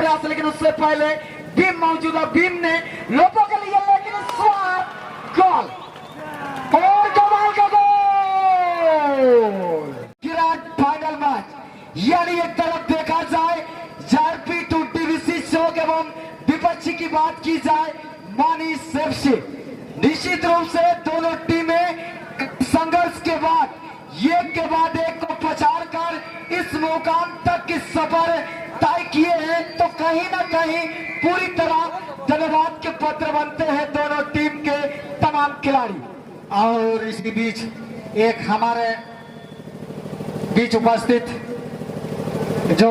प्रयास, लेकिन उससे पहले बीम मौजूदा, बीम ने लोगों के लिए, लेकिन स्वार गोल और कमाल का गोल। ग्रैंड फाइनल मैच, यानी एक तरफ देखा जाए JRP2 DVC शोक एवं विपक्षी की बात की जाए मनीष सेप्सी। निश्चित रूप से दोनों टीमें संघर्ष के बाद एक के बाद एक को पछाड़ कर इस मुकाम तक की सफर तय किए हैं, तो कहीं ना कहीं पूरी तरह धन्यवाद के पत्र बनते हैं दोनों टीम के तमाम खिलाड़ी। और इसी बीच एक हमारे बीच उपस्थित जो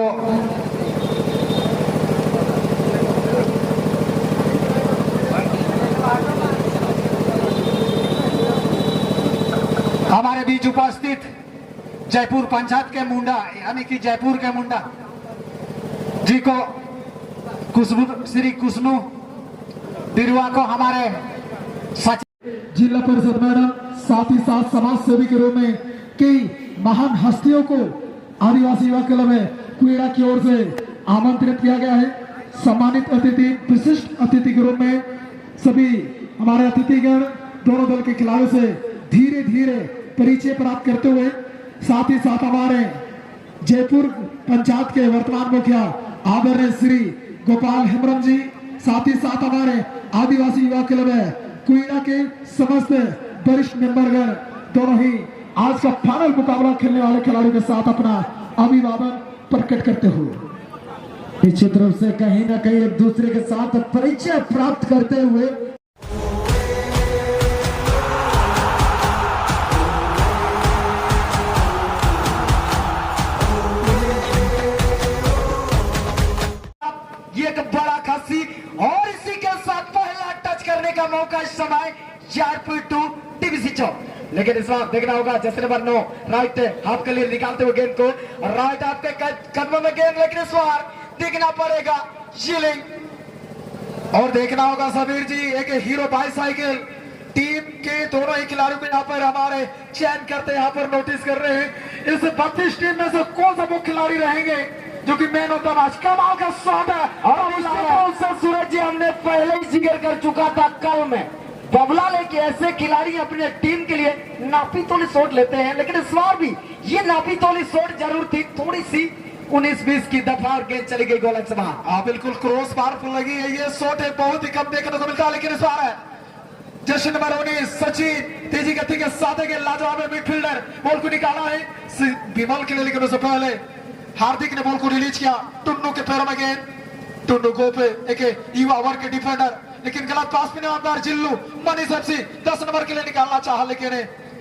हमारे बीच उपस्थित जयपुर पंचायत के मुंडा, यानी कि जयपुर के मुंडा जी को श्री कुष्णु बिरुआ को हमारे जिला परिषद मैडम, साथ ही साथ समाज सेवी के रूप में कई महान हस्तियों को आदिवासी युवा क्लब में क्रीड़ा की ओर से आमंत्रित किया गया है। सम्मानित अतिथि, विशिष्ट अतिथि के रूप में सभी हमारे अतिथिगण दोनों दल के खिलाड़ियों से धीरे धीरे परिचय प्राप्त करते हुए, साथ ही साथ हमारे जयपुर पंचायत के वर्तमान मुखिया आदरणीय श्री गोपाल हेम्ब्रम जी, साथ ही साथ हमारे आदिवासी युवा क्लब है क्रीड़ा के समस्त वरिष्ठ मेंबरगण दोनों ही आज का फाइनल मुकाबला खेलने वाले खिलाड़ियों के साथ अपना अभिवादन प्रकट करते हुए निश्चित रूप से कहीं ना कहीं एक दूसरे के साथ परिचय प्राप्त करते हुए एक बड़ा खसी, और इसी के साथ पहला टच करने का मौका इस समय JRP2 DVC चौक। लेकिन इस बार देखना होगा जैसे नंबर 9 राइट हाफ के लिए निकालते हुए गेंद को, राइट आपके कदमों में गेंद, लेकिन इस बार देखना पड़ेगा शीलिंग। और देखना होगा समीर जी, एक हीरो बाईसाइकिल टीम के दोनों ही खिलाड़ियों को यहाँ पर हमारे चयन करते यहाँ पर नोटिस कर रहे हैं। इस 32 टीम में से कौन सा वो खिलाड़ी रहेंगे जो कि मैन ऑफ द मैच। कमाल का शॉट है, और सूरज जी हमने पहले ही जिक्र कर चुका था कल में, बबला लेके ऐसे खिलाड़ी अपने टीम के लिए नापी तोली शॉट लेते हैं, लेकिन इस बार भी ये नापी तोली शॉट जरूर थी, थोड़ी सी 19-20 की दफा और गेंद चली गई गोल से बाहर। बिल्कुल क्रॉस बार पर लगी है, ये शॉट है बहुत ही कम देखने को मिलता है, लेकिन इस बार है जर्सी नंबर 19 सचिन तेजी गति के साथ लाजवाब मिडफील्डर बॉल को निकाला है विमल के लिए, लेकिन उससे पहले हार्दिक ने बॉल को रिलीज किया, टुन्नू के पैरों में गेंद, टुन्नू को पे एक युवा वर्ग के डिफेंडर, लेकिन गलत पास में नामदार जिल्लू मनीष सेप्सी 10 नंबर के लिए निकालना चाहा, लेकिन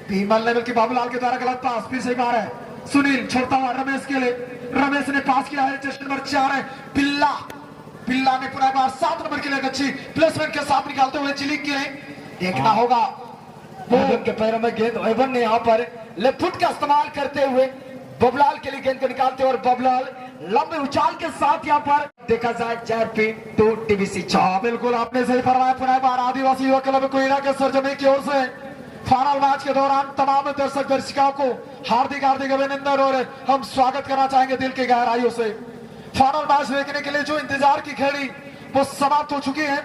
विमल ने बल्कि बाबूलाल के द्वारा गलत पास, फिर से बार है सुनील छोड़ता हुआ रमेश के लिए, रमेश ने पास किया है जर्सी नंबर 4 है बिल्ला, बिल्ला ने पुनः बार 7 नंबर के लिए अच्छी प्लेसमेंट के साथ निकालते हुए जिलिक के लिए। देखना होगा एवन के पैरों में गेंद, एवन ने यहाँ पर लेफ्ट फुट का इस्तेमाल करते हुए बबलाल के लिए गेंद को निकालते और बबलाल लंबे उछाल के साथ यहाँ पर देखा जाए JRP2 DVC चौक। बिल्कुल आपने सही फरमाया, पुनः बार आदिवासी युवा क्लब कोयला के सरजमी की ओर से फाइनल मैच के दौरान तमाम दर्शक दर्शिकाओं को हार्दिक हार्दिक अभिनंदन और हम स्वागत करना चाहेंगे दिल की गहराइयों से। फाइनल मैच देखने के लिए जो इंतजार की घड़ी वो समाप्त हो चुकी है,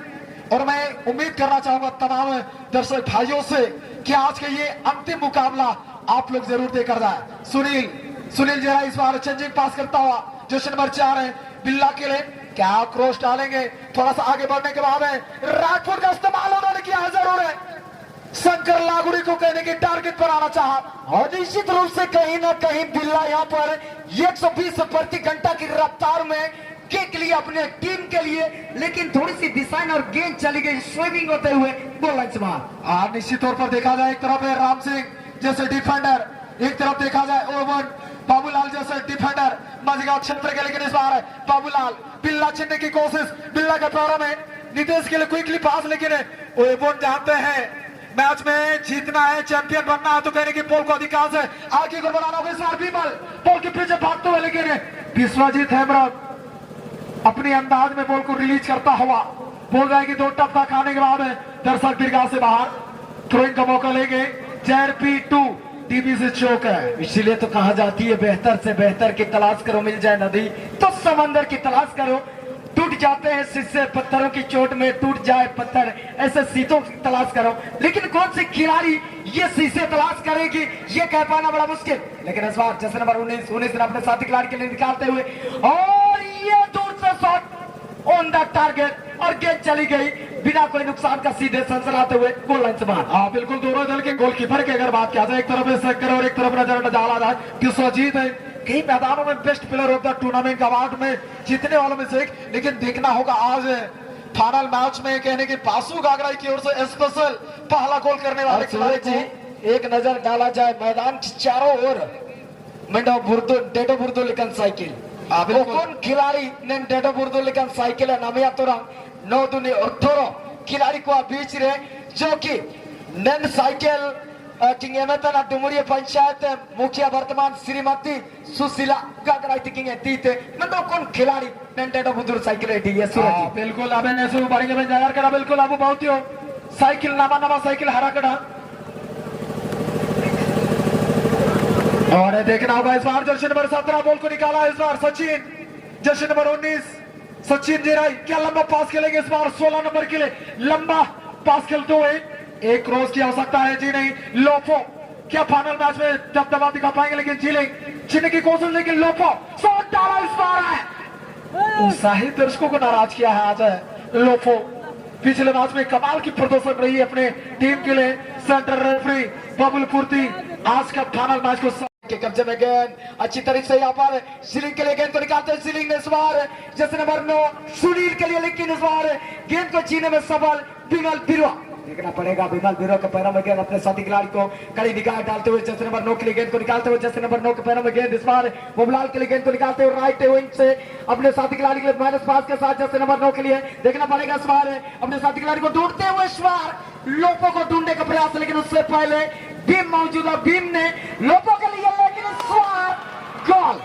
और मैं उम्मीद करना चाहूंगा तमाम दर्शक भाइयों से कि आज का ये अंतिम मुकाबला आप लोग जरूर देखकर जाए। सुनील जरा इस बार चेंजिंग पास करता हुआ जर्सी नंबर 4 है बिल्ला के लिए, क्या क्रॉस डालेंगे, थोड़ा सा आगे बढ़ने के बाद है राइट फुट का इस्तेमाल उन्होंने किया जरूर है, शंकर लागुड़ी को कहने के टारगेट पर आना चाहा, और निश्चित रूप से कहीं ना कहीं बिल्ला यहाँ पर 120 प्रति घंटा की रफ्तार में के लिए अपने टीम के लिए, लेकिन थोड़ी सी डिजाइन और गेंद चली गई स्विमिंग होते हुए गोल लाइन से बाहर। निश्चित तौर पर देखा जाए एक तरफ है राम सिंह जैसे डिफेंडर, एक तरफ देखा जाए ओवन बाबूलाल जैसे डिफेंडर मजगांव क्षेत्र के, लेकिन इस बार बाबूलाल बिल्ला छीनने की कोशिश, बिल्ला के पैरों में नितेश के लिए क्विकली पास, लेकिन ओवन जानते हैं मैच में जीतना है, चैंपियन बनना है, तो कहने की पोल को अधिकांश है, आगे को बनाना होगा। इस बार विमल पोल के पीछे भागते हुए, लेकिन विश्वजीत हेम्ब्रम अपने अंदाज में बॉल को रिलीज करता हुआ बोल रहा है कि 2 टप्पा खाने के बाद दर्शक दीर्घा से बाहर थ्रोइंग का मौका लेंगे। JRP2 DVC चौक है, इसीलिए तो कहा जाती है बेहतर से बेहतर की तलाश करो, मिल जाए नदी तो समंदर की तलाश करो, टूट जाते हैं शीशे, पत्थरों की चोट में टूट जाए पत्थर, ऐसे शीतों की तलाश करो, लेकिन कौन सी खिलाड़ी ये शीशे तलाश करेगी, ये कह पाना बड़ा मुश्किल। लेकिन इस बार जैसे नंबर 19 ने अपने साथी खिलाड़ी के लिए निकालते हुए, और ये दूर से शॉट ऑन द टारगेट, और गेंद चली गई बिना कोई नुकसान का, सीधे सनसनाते हुए गोल लाइन से बाहर। हाँ बिल्कुल, दोनों दल के गोलकीपर की अगर बात किया जाए, एक तरफ शंकर और एक तरफ नजर डाला जाए कि सुजीत है कई मैदानों में best player of the tournament का अवार्ड में जीतने वालों में से एक, लेकिन देखना होगा आज फाइनल मैच में कहने की पासू गागराई की ओर से स्पेशल पहला गोल करने वाले खिलाड़ी को एक नजर डाला जाए मैदान की चारों ओर डेडो बुर्दो लिखन साइकिल, कौन खिलाड़ी ने डेडो बुर्दो लिखन साइकिल नामिया तोरा 9 दुनी 18 खिलाड़ी को आप बीच रहे, जो कि नन साइकिल किंग एमेतना डुमरिया पंचायत मुखिया वर्तमान श्रीमती सुशीला गागराई किंग तीते मतलब कौन खिलाड़ी ने डेडो बुर्दो साइकिल है ये सूरज बिल्कुल अब नेसु बारिंगे में जागर करा बिल्कुल अब बहुत ही साइकिल नामा साइकिल हरा कड़ा, और देखना होगा इस बार जर्सी नंबर 17 बॉल को निकाला इस बार सचिन, जर्सी नंबर 19 सचिन जीराई क्या लंबा पास खेलेंगे इस बार 16 नंबर के लिए, लंबा पास खेलते हुए एक क्रॉस की आवश्यकता है जी नहीं, लोफो क्या फाइनल मैच में दबदबा दिखा पाएंगे, लेकिन जीने की कोशिश, लेकिन लोफो शॉट डाला इस बार है, उत्साहित दर्शकों को नाराज किया है आज है लोफो। पिछले मैच में कमाल की प्रदर्शन रही है अपने टीम के लिए सेंटर रेफरी बबुल पूर्ति, आज का फाइनल मैच को के कब्जे में गेंद अच्छी तरीके से यहाँ पर सिलिंग के लिए गेंद को निकालते हैं, सिलिंग ने इस बार जैसे नंबर 9 सुनील के लिए, लेकिन इस बार गेंद को छीनने में सफल बिमल बिरुआ, देखना पड़ेगा बिमल बिरुआ के पैरों में गेंद अपने साथी खिलाड़ी को कड़ी निगाह डालते हुए जैसे नंबर 9 के लिए गेंद को निकालते हुए, जैसे नंबर 9 के पैरों में गेंद इस बार मोबलाल के लिए गेंद को निकालते हुए राइट विंग से अपने साथी खिलाड़ी के लिए माइनस पास के साथ जैसे नंबर 9 के लिए देखना पड़ेगा इस बार अपने साथी खिलाड़ी को ढूंढते हुए इस बार लोपो को ढूंढने का प्रयास, लेकिन उससे पहले बीम मौजूद है, बीम ने लोपो के लिए, लेकिन इस बार गोल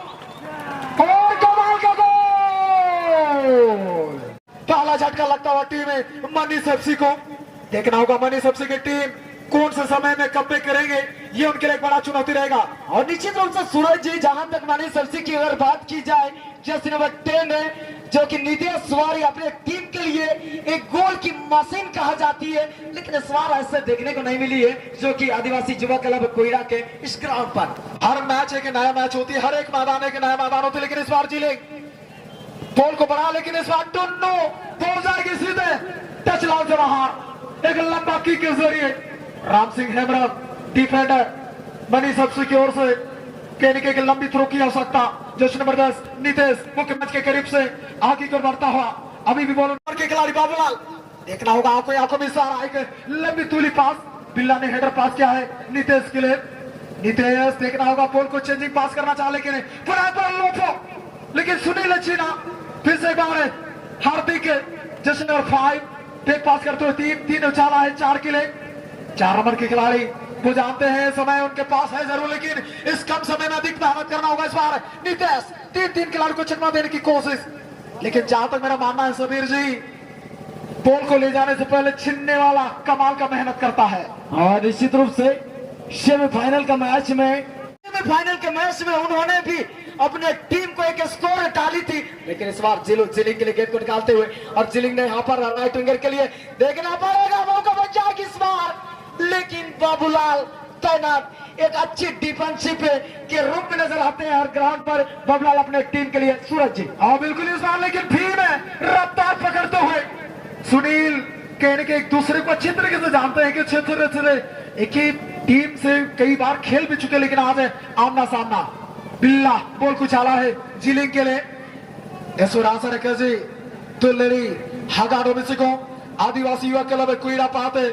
और कमाल का गोल, पहला झटका लगता हुआ टीम है मनीष एफसी को। देखना होगा मनीष एफसी की टीम कौन से समय में कमबैक करेंगे, ये उनके लिए एक बड़ा चुनौती रहेगा। और निश्चित रूप से सूरज जी जहां तक मनीष एफसी की अगर बात की जाए, जैसे नंबर 10 है जो कि नितेश तिवारी अपने टीम के लिए एक गोल की मशीन कहा जाती है, लेकिन इस बार ऐसे देखने को नहीं मिली है, जो कि आदिवासी युवा क्लब कोयरा के इस ग्राउंड पर हर मैच एक नया मैच होती है, हर एक मैदान एक नया मैदान होती है, लेकिन इस बार जिले बॉल को बढ़ा, लेकिन इस बार टुन्नू बॉल जाएगी सीधे टच लाइन से बाहर, एक लंबा किक के जरिए राम सिंह हेमरम डिफेंडर मनीष एफसी की ओर से कहने की लंबी थ्रो की आवश्यकता, जैसे नंबर 10 नितेश मुख्य मैच के करीब से आगे को बढ़ता हुआ, अभी भी बॉल के खिलाड़ी बाबूलाल, देखना होगा आंखों में इशारा, एक लंबी तूली पास बिल्ला ने हेडर पास किया है नितेश के लिए, नितेश देखना होगा बॉल को चेंजिंग पास करना चाह, लेकिन सुनील छीना फिर से एक बार हार्दिक जैसे नंबर 5 टेक पास करते हुए तीन उछाला है 4 के लिए, 4 नंबर के खिलाड़ी वो जानते हैं समय उनके पास है जरूर, लेकिन इस कम समय में अधिक मेहनत करना होगा इस बार। नितेश तीन खिलाड़ी को चकमा देने की कोशिश, लेकिन जहां तक मेरा मानना है समीर जी बॉल को ले जाने से पहले छीनने वाला कमाल का मेहनत करता है। और निश्चित रूप से सेमीफाइनल के मैच में उन्होंने भी अपने टीम को एक स्कोर डाली थी, लेकिन इस बार जिलिंग के लिए गेंद को निकालते हुए, और जिलिंग ने यहाँ पर राइट विंगर के लिए देखना पड़ेगा मौका बच जाएगी इस बार, लेकिन बाबूलाल तैनात एक अच्छी डिफेंसिव के रूप में नजर आते हैं हर ग्राउंड पर बाबूलाल अपने टीम के लिए। सूरज जी हाँ बिल्कुल इस बार, लेकिन फिर में रफ्तार पकड़ते हुए सुनील कहने के एक दूसरे को अच्छी तरीके से जानते हैं कि क्षेत्र एक ही टीम से कई बार खेल भी चुके, लेकिन आज आमना सामना, बिल्ला बॉल को चाला है जिलिंग के लिए, जी हगाडो मिसिको आदिवासी युवा क्लब कुईरा पाते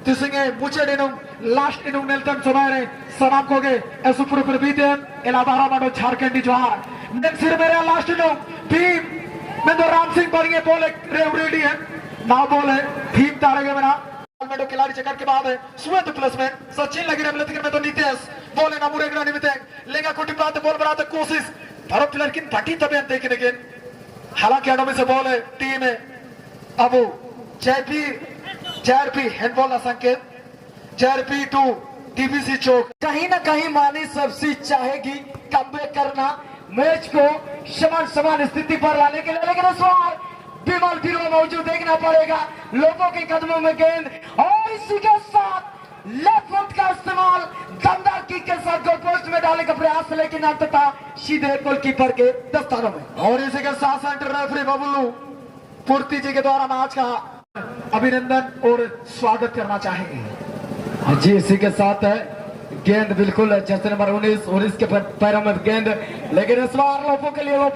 तिसिंगे मुचे दिनुंग लास्ट इनुंग नेल्टन सुमारे सनाम कोगे एसुपुर पर बीतेन एलादारा माडो झारखंडी जोहार नेक्स्ट मेरे लास्ट इनुंग टीम में तो राम सिंह बरिए बॉल रेडी है ना बॉल है टीम तारेगे मेरा मेडो खिलाड़ी चक्कर के बाद है सुवेत प्लस में सचिन लगी रमले में तो नितेश बॉल है ना मुरे ग्रानी में लेगा कोटी प्रात बॉल बनाते कोशिश भरो प्लेयर किन फटी तबे देखे लेकिन हालांकि एडो में से बॉल है टीम है अब जयपी हैंडबॉल संकेत जयपी टू टीबीसी चौक कहीं ना कहीं मानी सबसे चाहेगी कमबैक करना मैच को समान स्थिति पर लाने के लिए, लेकिन इस बार विमल गिरोह मौजूद, देखना पड़ेगा लोगों के कदमों में गेंद, और इसी के साथ लेफ्ट फुट का इस्तेमाल दमदार किक के साथ गोल पोस्ट में डालने का प्रयास, लेकिन अंततः सीधे गोलकीपर के दस्तानों में। और इसी के साथ सेंटर रेफरी बबलू पूर्ति जी के द्वारा मैच का अभिनंदन और स्वागत करना चाहेंगे जी। इसी के साथ है गेंद बिल्कुल जर्सी नंबर 19 के पैरों में गेंद, लेकिन इस बार लोगों के लिए लोगों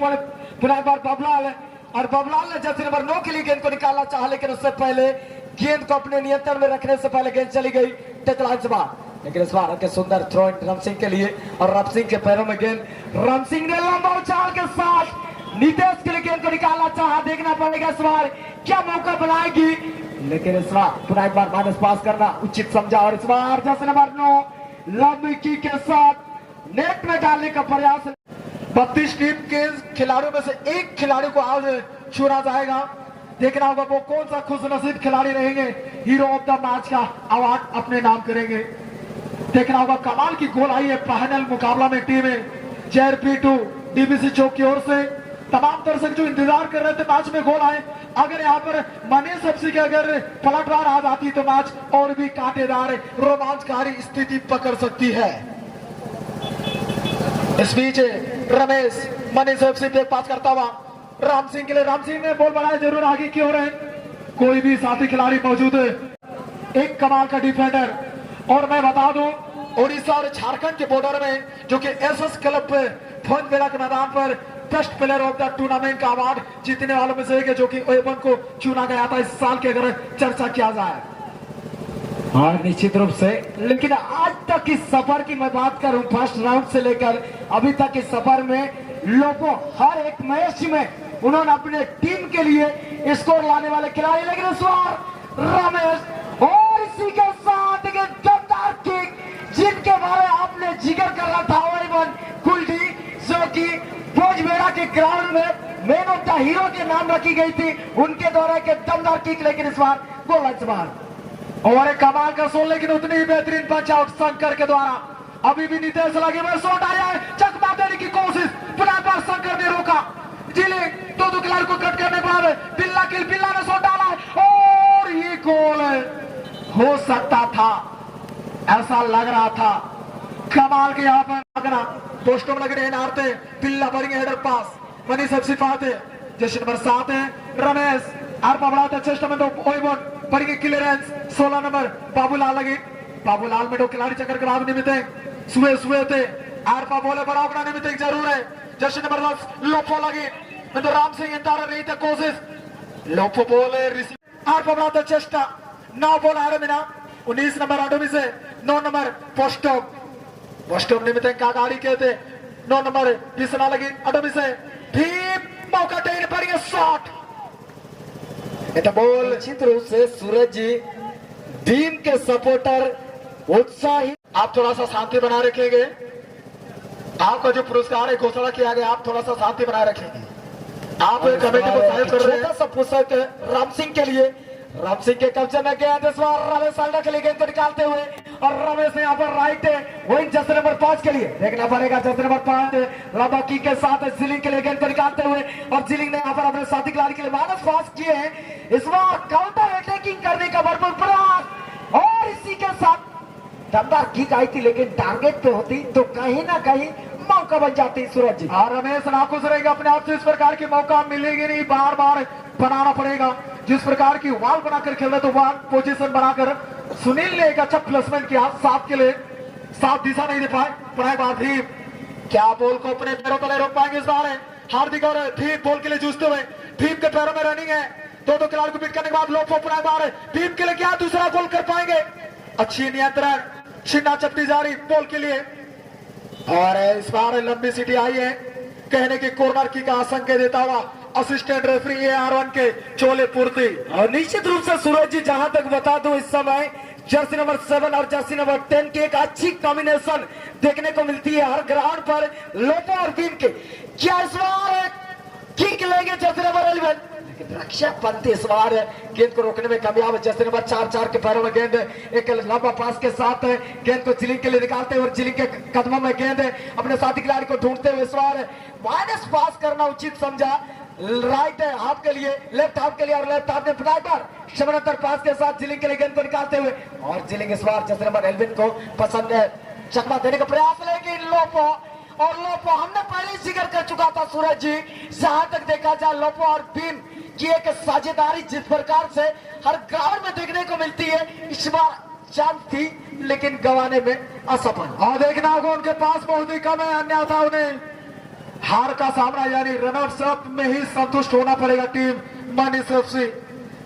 पुनः एक बार बबलाल, और बबलाल ने जर्सी नंबर 9 के लिए गेंद को निकालना चाहा, लेकिन उससे पहले गेंद को अपने नियंत्रण में रखने से पहले गेंद चली गई टच लाइन से बाहर। लेकिन इस बार के सुंदर थ्रो इन राम सिंह के लिए, और राम सिंह के पैरों में गेंद, राम सिंह ने लंबा उछाल के साथ नितेश के लिए गेंद को निकालना चाहा, देखना पड़ेगा इस बार क्या मौका बनाएगी, लेकिन इस बार पुनः एक बार माइनस पास करना उचित समझा, और इस बार जर्सी नंबर 9 लंबी किक के साथ नेट में डालने का प्रयास। 32 टीम के खिलाड़ियों में से एक खिलाड़ी को आज चुना जाएगा, देखना होगा वो कौन सा खुशनसीब खिलाड़ी रहेंगे, हीरो ऑफ द मैच का अवार्ड अपने नाम करेंगे। देखना होगा कमाल की गोल आई है फाइनल मुकाबला में टीमें JRP2 DBC चौक की ओर से। तमाम दर्शक जो इंतजार कर रहे थे मैच में गोल आए, अगर यहाँ पर मनीष एफसी की अगर पलटवार आ जाती तो मैच और भी कांटेदार रोमांचकारी स्थिति पकड़ सकती है। इस बीच रमेश मनीष एफसी पे पास करता हुआ राम सिंह के लिए, राम सिंह ने बॉल बढ़ाया, जरूर आगे की ओर है, कोई भी साथी खिलाड़ी मौजूद है, एक कमाल का डिफेंडर। और मैं बता दूं ओडिशा और झारखंड के बॉर्डर में जो कि एसएस क्लब पे फोनवेला के मैदान पर best player of the tournament का अवार्ड जीतने वालों में से एक है, जो कि ओएबन को चुना गया था इस साल की अगर चर्चा किया जाए। हाँ निश्चित रूप से, लेकिन आज तक इस सफर की मैं बात करूं फर्स्ट राउंड से लेकर अभी तक इस सफर में लोगों हर एक मैच में उन्होंने अपने टीम के लिए स्कोर लाने वाले खिलाड़ी, लेकिन इस बार रमेश, और इसी के साथ एक दमदार किक जिनके बारे आपने जिक्र कर रहा था ओएबन कुल्डी, जो कि भोजबेड़ा के ग्राउंड में मैन ऑफ द हीरो के नाम रखी गई थी, उनके द्वारा एक दमदार किक, लेकिन इस बार गोल लाइन से बाहर। और एक कमाल का शॉट, लेकिन उतनी ही बेहतरीन पंच आउट शंकर के द्वारा। अभी भी नितेश लगे में शॉट आया है, चकमा देने की कोशिश, पुनः बार शंकर ने रोका, जिले दो खिलाड़ी को कट करने पर बिल्ला ने शॉट डाला है, और ये गोल हो सकता था, ऐसा लग रहा था। कमाल के यहाँ पर पोस्टों में लग रहे नारते, बिल्ला भरेंगे हेडर पास, मनीष एफसी पाते, जैसे नंबर 7 है रमेश, आर पबड़ाते चेस्ट में दो ओएबन भरेंगे क्लियरेंस, 16 नंबर बाबूलाल लगे, बाबूलाल में दो खिलाड़ी चक्कर कराव निमित्त सुए थे, आर पा बोले बड़ा अपना निमित्त जरूर है, जैसे नंबर 10 लोफो लगे, मैं तो राम सिंह इंतजार रही था कोशिश, लोफो बोले रिसीव, आर पबड़ाते चेस्टा 9 बोल आ रहे बिना, 19 नंबर आडोमी से 9 नंबर पोस्टोम निमित्त का गाड़ी कहते, 9 नंबर पिसना लगी अडोमी से भी मौका देने पर ये शॉट, बॉल निश्चित रूप से सूरज जी टीम के सपोर्टर उत्साही, आप थोड़ा सा शांति बनाए रखेंगे, आपका जो पुरस्कार है घोषणा किया गया, आप थोड़ा सा शांति बनाए रखेंगे। आप कमेटी को सहयोग कर रहे हैं, सब पुस्तक राम सिंह के लिए, राम सिंह के कब्जे में गेंद इस बार रमेश साल्डा के लिए गेंद को निकालते हुए, और रमेश ने यहाँ पर राइट विंग जर्सी नंबर 5 के लिए, देखना पड़ेगा जर्सी नंबर 5 लंबा किक के साथ जिलिंग के लिए गेंद को निकालते हुए, और जिलिंग ने यहाँ पर अपने साथी खिलाड़ी के लिए माइनस पास किए हैं। इस बार काउंटर अटैकिंग करने का भरपूर प्रयास, और इसी के साथ दमदार किक आई थी, लेकिन टारगेट पे होती तो कहीं ना कहीं मौका बन जाती सूरज जी। और रमेश नाखुश रहेगा अपने आप से, इस प्रकार की मौका मिलेगी नहीं, बार बार बनाना पड़ेगा। जिस प्रकार की वाल बनाकर खेल रहे तो वाल पोजीशन बनाकर सुनील ने एक अच्छा प्लेसमेंट किया, साफ के लिए साफ दिशा नहीं दे पाए, पुनः बार भी क्या बॉल को अपने पैरों तले रोक पाएंगे इस बार है हार्दिक, और भीम बॉल के लिए जूझते हुए, भीम के पैरों में रनिंग है, दो खिलाड़ी को बीट करने के बाद लोफो पुनः बार भीम के लिए क्या दूसरा गोल कर पाएंगे, अच्छी नियंत्रण, छिन्ना चपटी जारी बॉल के लिए, और इस बार लंबी सीटी आई है, कहने की कॉर्नर की का आशंका देता हुआ असिस्टेंट रेफरी AR1 के चोले पूर्ति। और निश्चित रूप से सूरज जी जहां तक बता दूं इस समय जर्सी नंबर 7 और जर्सी नंबर 10 की एक अच्छी कॉम्बिनेशन देखने को मिलती है हर ग्राउंड पर, लोपो और भीम के, क्या इस बार किक लेंगे जर्सी नंबर 11, रक्षा पंत इस बार गेंद को रोकने में कामयाब है, जर्सी नंबर 4 के पैरों में गेंद, एक लंबा पास के साथ गेंद को जिलिंग के लिए निकालते हुए, जिलिंग के कदमों में गेंद अपने साथी खिलाड़ी को ढूंढते हुए इस बार माइनस पास करना उचित समझा, राइट हाफ के लिए, लेफ्ट हाफ के लिए, और लेफ्ट हाफ ने फ्लाइपर समानांतर पास के साथ जिलिंग के लिए गेंद को निकालते हुए, और जिलिंग इस बार जर्सी नंबर 11 को पसंद है चकमा देने का प्रयास, लेकिन लोपो, और लोपो हमने पहले ही जिक्र कर चुका था सूरज जी, जहां तक देखा जाए लोपो और बीम की एक साझेदारी जिस प्रकार से हर ग्राउंड में देखने को मिलती है, इस बार चांस थी लेकिन गंवाने में असफल। और देखना होगा उनके पास बहुत ही कम है, अन्यथा उन्हें हार का सामना यानी रनर्स अप में ही संतुष्ट होना पड़ेगा टीम मनीष एफसी।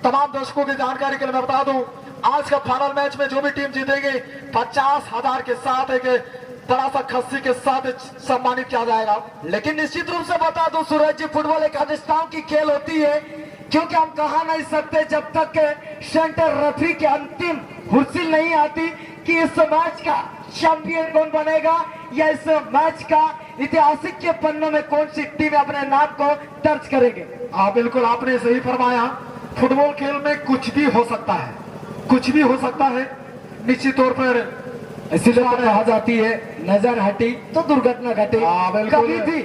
तमाम दर्शकों की जानकारी के लिए मैं बता दूं, आज का फाइनल मैच में जो भी टीम जीतेगी 50,000 के साथ एक बड़ा सा खस्सी के साथ सम्मानित किया जाएगा। लेकिन निश्चित रूप से बता दूं सूरज जी, फुटबॉल एक अधिष्ठान की खेल होती है, क्योंकि हम कहा नहीं सकते जब तक सेंटर रेफरी की अंतिम हुर्सिल नहीं आती कि इस मैच का चैंपियन कौन बनेगा या इस मैच का ऐतिहासिक के पन्नों में कौन सी टीम अपने नाम को दर्ज करेंगे। बिल्कुल आपने सही फरमाया, फुटबॉल खेल में कुछ भी हो सकता है, कुछ भी हो सकता है निश्चित तौर पर। इसीलिए तो कहा जाती है नजर हटी तो दुर्घटना घटी, कभी भी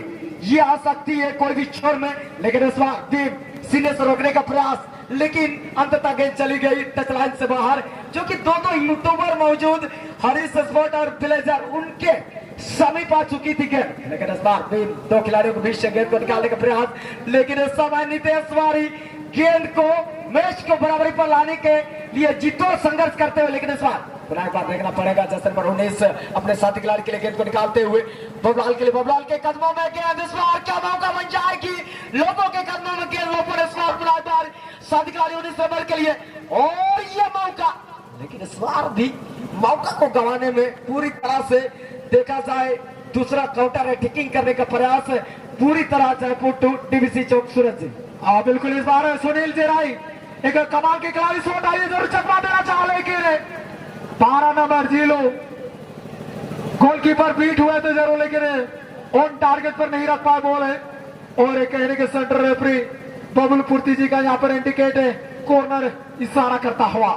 ये आ सकती है कोई भी छोर में, लेकिन इस बार टीम सीने से रोकने का प्रयास, लेकिन अंततः गेंद चली गई टच लाइन से बाहर, जो कि दो यूट्यूबर मौजूद हरीश स्पॉट और ब्लेजर उनके समीप आ चुकी थी गेंद, लेकिन इस बार दो खिलाड़ियों के बीच से गेंद को निकालने का प्रयास, लेकिन इस समय नितेश तिवारी गेंद को मैच को बराबरी पर लाने के लिए जीतो संघर्ष करते हुए, लेकिन इस बार एक बार देखना पड़ेगा जैसे नंबर 19 अपने साथी खिलाड़ी के लिए गेंद को निकालते हुए बबलाल के लिए, बबलाल के कदमों में गेंद, इस बार क्या मौका बन जाएगी, लोगों के कदमों में गेंद, लोगों ने इस बार साथी खिलाड़ी 19 नंबर के लिए, और ये मौका, लेकिन इस बार भी मौका को गंवाने में पूरी तरह से देखा जाए दूसरा काउंटर अटैकिंग करने का प्रयास पूरी तरह जयपुर टू डीवीसी चौक सूरज जी। बिल्कुल इस बार सुनील जेराई एक कमाल के खिलाड़ी शॉट आई जरूर चकमा देना चाह, लेकिन 12 नंबर जीलो गोलकीपर बीट हुए थे जरूर, लेकिन ऑन टारगेट पर नहीं रख पाए बॉल है, और एक कहने के सेंटर रेफरी बबुल पूर्ति जी का यहाँ पर इंडिकेट है कॉर्नर इशारा करता हुआ।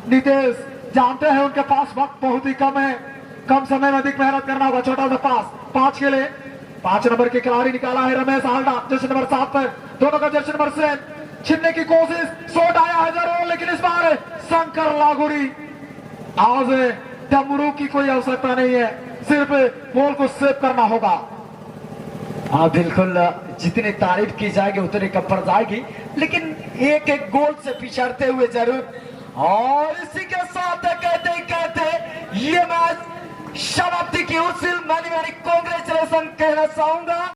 नितेश जानते हैं उनके पास वक्त बहुत ही कम है, कम समय में अधिक मेहनत करना होगा, छोटा सा पास 5 के लिए 5 नंबर के खिलाड़ी निकाला है रमेश हालडा, जर्सी नंबर 7 पर दोनों का जर्सी नंबर से छीनने की कोशिश, शॉट आया है जरूर, लेकिन इस बार शंकर लागुड़ी, आज डमरू की कोई आवश्यकता नहीं है, सिर्फ बॉल को सेव करना होगा। बिल्कुल जितनी तारीफ की जाएगी उतनी कम पड़ जाएगी, लेकिन एक एक गोल से पिछड़ते हुए जरूर, और इसी के साथ कहते ये मैच समाप्ति की उस मैनी कांग्रेचुलेशन कहना चाहूंगा।